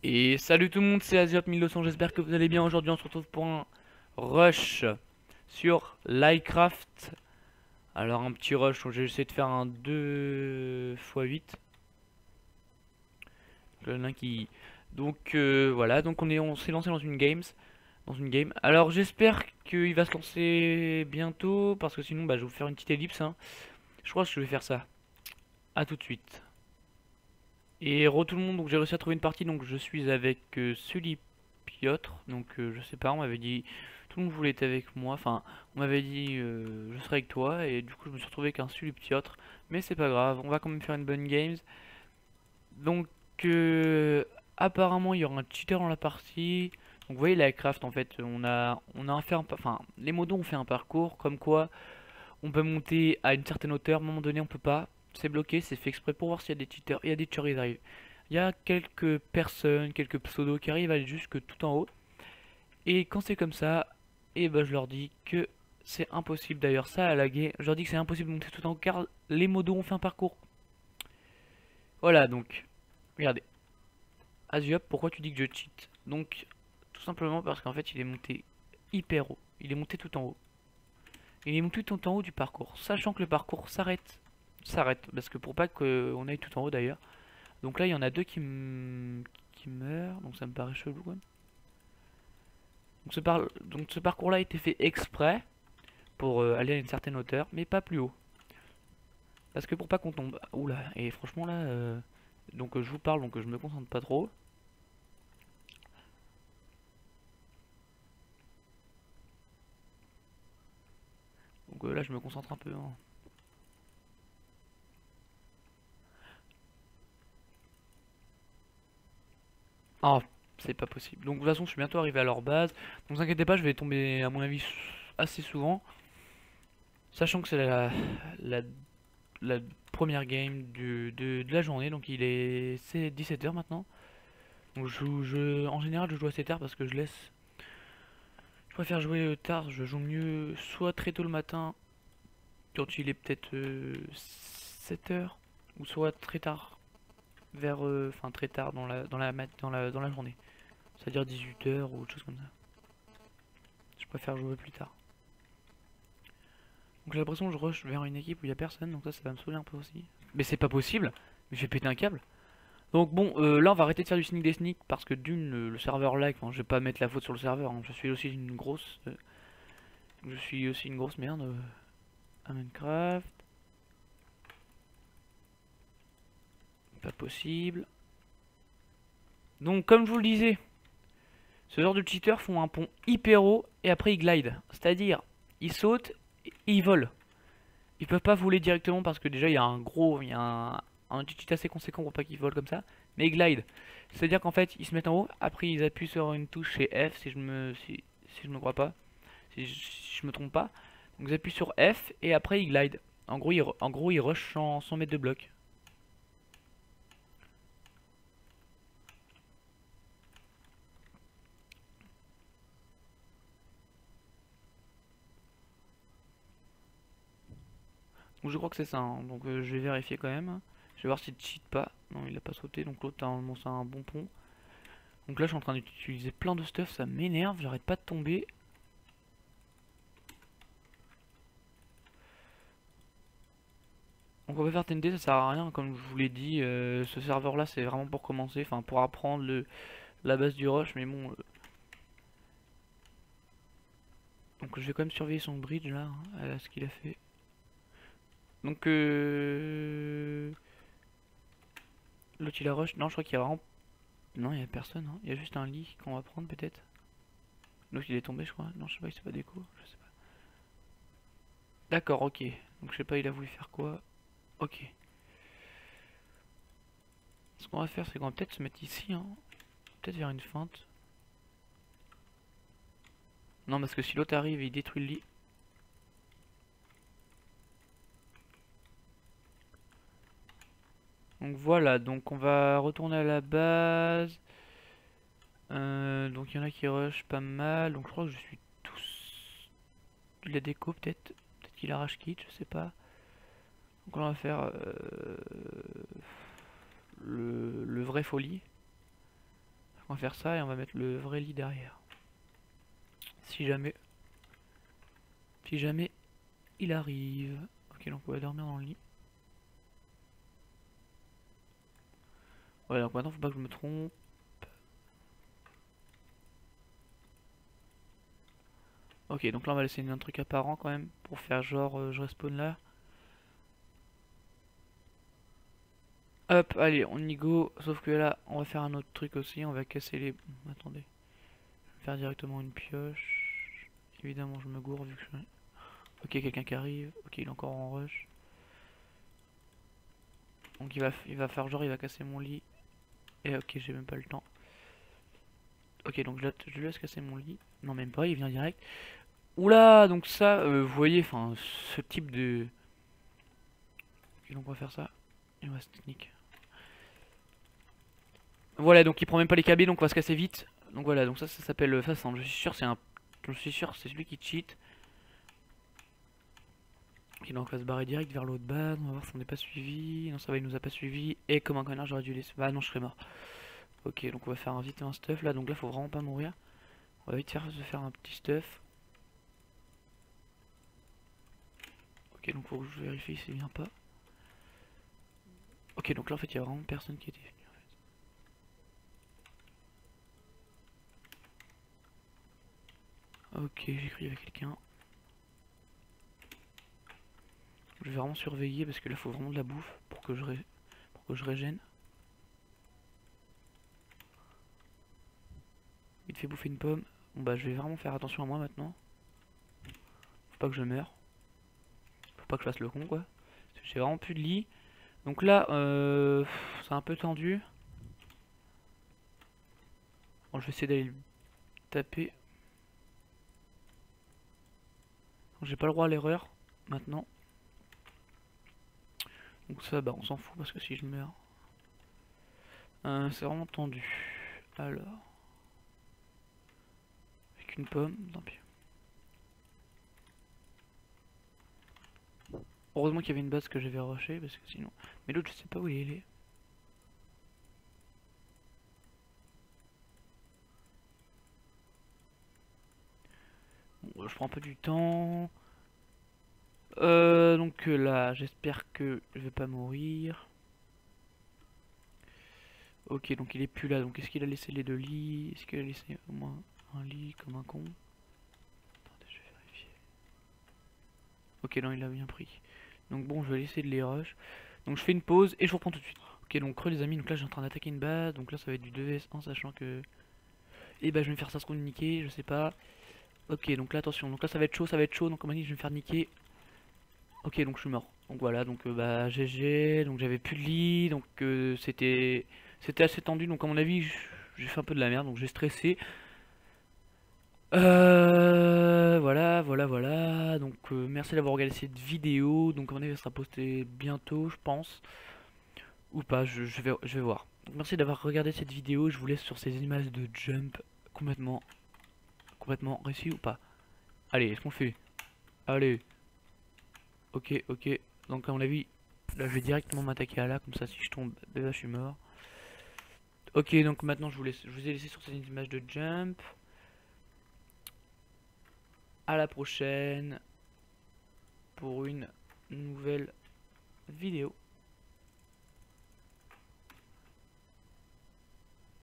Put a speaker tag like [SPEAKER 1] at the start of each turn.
[SPEAKER 1] Et salut tout le monde, c'est Aziot1200, j'espère que vous allez bien. Aujourd'hui on se retrouve pour un rush sur Minecraft. Alors un petit rush, donc j'ai essayé de faire un 2 x 8. Il y en a un qui... Donc voilà, donc on s'est lancé dans une game. Alors j'espère qu'il va se lancer bientôt, parce que sinon bah, je vais vous faire une petite ellipse, hein. Je crois que je vais faire ça. À tout de suite. Et re tout le monde, donc j'ai réussi à trouver une partie, donc je suis avec Sully Piotr, donc je sais pas, on m'avait dit, tout le monde voulait être avec moi, enfin, on m'avait dit je serai avec toi, et du coup je me suis retrouvé avec un Sully Piotr, mais c'est pas grave, on va quand même faire une bonne games. Donc apparemment il y aura un cheater dans la partie, donc vous voyez la craft en fait, on a fait enfin, les modos ont fait un parcours, comme quoi on peut monter à une certaine hauteur, à un moment donné on peut pas. C'est bloqué, c'est fait exprès pour voir s'il y a des cheaters. Il y a des cheaters, ils arrivent. Il y a quelques personnes, quelques pseudos qui arrivent à aller jusque tout en haut. Et quand c'est comme ça, et ben je leur dis que c'est impossible. D'ailleurs, ça a lagué. Je leur dis que c'est impossible de monter tout en haut car les modos ont fait un parcours. Voilà, donc, regardez. Aziop, pourquoi tu dis que je cheat? Donc, tout simplement parce qu'en fait, il est monté hyper haut. Il est monté tout en haut. Il est monté tout en haut du parcours, sachant que le parcours s'arrête, parce que pour pas qu'on aille tout en haut d'ailleurs. Donc là, il y en a deux qui meurent, donc ça me paraît chelou quand même. Donc ce parcours-là a été fait exprès pour aller à une certaine hauteur, mais pas plus haut. Parce que pour pas qu'on tombe. Oula, et franchement là, donc je vous parle, donc je me concentre pas trop. Donc là, je me concentre un peu, hein. Ah, c'est pas possible. Donc de toute façon, je suis bientôt arrivé à leur base. Donc ne vous inquiétez pas, je vais tomber à mon avis assez souvent. Sachant que c'est la, la première game de la journée, donc c'est 17 h maintenant. Donc en général, je joue à 7 h parce que je préfère jouer tard, je joue mieux soit très tôt le matin, quand il est peut-être 7 h, ou soit très tard, enfin très tard dans la journée. C'est-à-dire 18 h ou autre chose comme ça. Je préfère jouer plus tard. Donc j'ai l'impression que je rush vers une équipe où il y a personne, donc ça va me saouler un peu aussi. Mais c'est pas possible, mais j'ai pété un câble. Donc bon, là on va arrêter de faire du sneak des sneaks parce que d'une, le serveur lag, enfin, je vais pas mettre la faute sur le serveur, hein. Je suis aussi une grosse merde à Minecraft. Pas possible. Donc comme je vous le disais, ce genre de cheaters font un pont hyper haut et après ils glident. C'est-à-dire, ils sautent et ils volent. Ils peuvent pas voler directement parce que déjà il y a un cheat assez conséquent pour pas qu'ils volent comme ça. Mais ils glident. C'est-à-dire qu'en fait, ils se mettent en haut, après ils appuient sur une touche chez F si je me crois pas. Si je me trompe pas. Donc ils appuient sur F et après ils glident. En gros ils rushent sans mettre de bloc. Donc je crois que c'est ça, hein. Donc je vais vérifier quand même. Je vais voir s'il cheat pas. Non, il a pas sauté. Donc l'autre, normalement, c'est un bon pont. Donc là, je suis en train d'utiliser plein de stuff. Ça m'énerve. J'arrête pas de tomber. Donc on va faire TNT, ça sert à rien. Comme je vous l'ai dit, ce serveur là, c'est vraiment pour commencer. Enfin, pour apprendre la base du rush. Mais bon. Donc je vais quand même surveiller son bridge là, hein, à ce qu'il a fait. Donc l'autre il a rush. Non, je crois qu'il y a vraiment. Non, il y a personne, hein. Il y a juste un lit qu'on va prendre peut-être. L'autre il est tombé, je crois. Non, je sais pas, il s'est pas déco. Je sais pas. D'accord, ok. Donc je sais pas, il a voulu faire quoi. Ok. Ce qu'on va faire, c'est qu'on va peut-être se mettre ici, hein. Peut-être faire une feinte. Non, parce que si l'autre arrive et il détruit le lit. Donc voilà, donc on va retourner à la base. Donc il y en a qui rush pas mal. Donc je crois que je suis tous. Il a déco peut-être. Peut-être qu'il arrache kit, je sais pas. Donc on va faire le vrai folie. On va faire ça et on va mettre le vrai lit derrière. Si jamais... Si jamais il arrive. Ok, donc on va dormir dans le lit. Ouais, donc maintenant faut pas que je me trompe. Ok, donc là on va laisser un truc apparent quand même pour faire genre je respawn là. Hop, allez, on y go. Sauf que là, on va faire un autre truc aussi. On va casser les... Attendez. Je vais faire directement une pioche. Évidemment, je me gourre vu que je... Ok, quelqu'un qui arrive. Ok, il est encore en rush. Donc il va faire genre, il va casser mon lit. Et ok, j'ai même pas le temps. Ok, donc je lui laisse casser mon lit. Non, même pas, il vient direct. Oula, donc ça, vous voyez, enfin, ce type de... Ok, donc on va faire ça. Et on va se technique. Voilà, donc il prend même pas les KB, donc on va se casser vite. Donc voilà, donc ça s'appelle Fassand. Je suis sûr, c'est un... Je suis sûr, c'est celui qui cheat. Ok, donc on va se barrer direct vers l'autre base. On va voir si on n'est pas suivi. Non, ça va, il nous a pas suivi. Et comme un connard, j'aurais dû laisser. Bah non, je serais mort. Ok, donc on va faire un vite un stuff là. Donc là, faut vraiment pas mourir. On va vite se faire un petit stuff. Ok, donc faut que je vérifie s'il vient pas. Ok, donc là en fait, il y a vraiment personne qui était venu en fait. Ok, j'ai cru qu'il y avait quelqu'un. Je vais vraiment surveiller parce que là, faut vraiment de la bouffe pour que je régène. Il te fait bouffer une pomme. Bon bah, je vais vraiment faire attention à moi maintenant. Faut pas que je meure. Faut pas que je fasse le con quoi. J'ai vraiment plus de lit. Donc là, c'est un peu tendu. Bon, je vais essayer d'aller le taper. J'ai pas le droit à l'erreur maintenant. Donc ça, bah on s'en fout parce que si je meurs, c'est vraiment tendu. Alors, avec une pomme, tant pis. Heureusement qu'il y avait une base que j'avais rushée parce que sinon. Mais l'autre, je sais pas où il est. Bon, je prends un peu du temps. Donc là, j'espère que je vais pas mourir. Ok, donc il est plus là. Donc est-ce qu'il a laissé les deux lits? Est-ce qu'il a laissé au moins un lit comme un con? Attendez, je vais vérifier. Ok, non, il a bien pris. Donc bon, je vais laisser de les rush. Donc je fais une pause et je vous reprends tout de suite. Ok, donc creux les amis, donc là j'ai en train d'attaquer une base. Donc là ça va être du 2vs1 sachant que... Et bah je vais me faire ça se niquer, je sais pas. Ok, donc là attention, donc là ça va être chaud, ça va être chaud. Donc comme on dit, je vais me faire niquer. Ok, donc je suis mort. Donc voilà, donc bah GG, donc j'avais plus de lit, donc c'était assez tendu. Donc à mon avis, j'ai fait un peu de la merde, donc j'ai stressé. Voilà. Donc merci d'avoir regardé cette vidéo. Donc à mon avis, elle sera postée bientôt, je pense. Ou pas, je vais voir. Donc merci d'avoir regardé cette vidéo. Je vous laisse sur ces images de jump complètement réussi ou pas. Allez, est-ce qu'on le fait? Allez, ok. Donc à mon avis, là je vais directement m'attaquer à là, comme ça si je tombe, déjà je suis mort. Ok, donc maintenant je vous ai laissé sur ces images de jump. À la prochaine pour une nouvelle vidéo.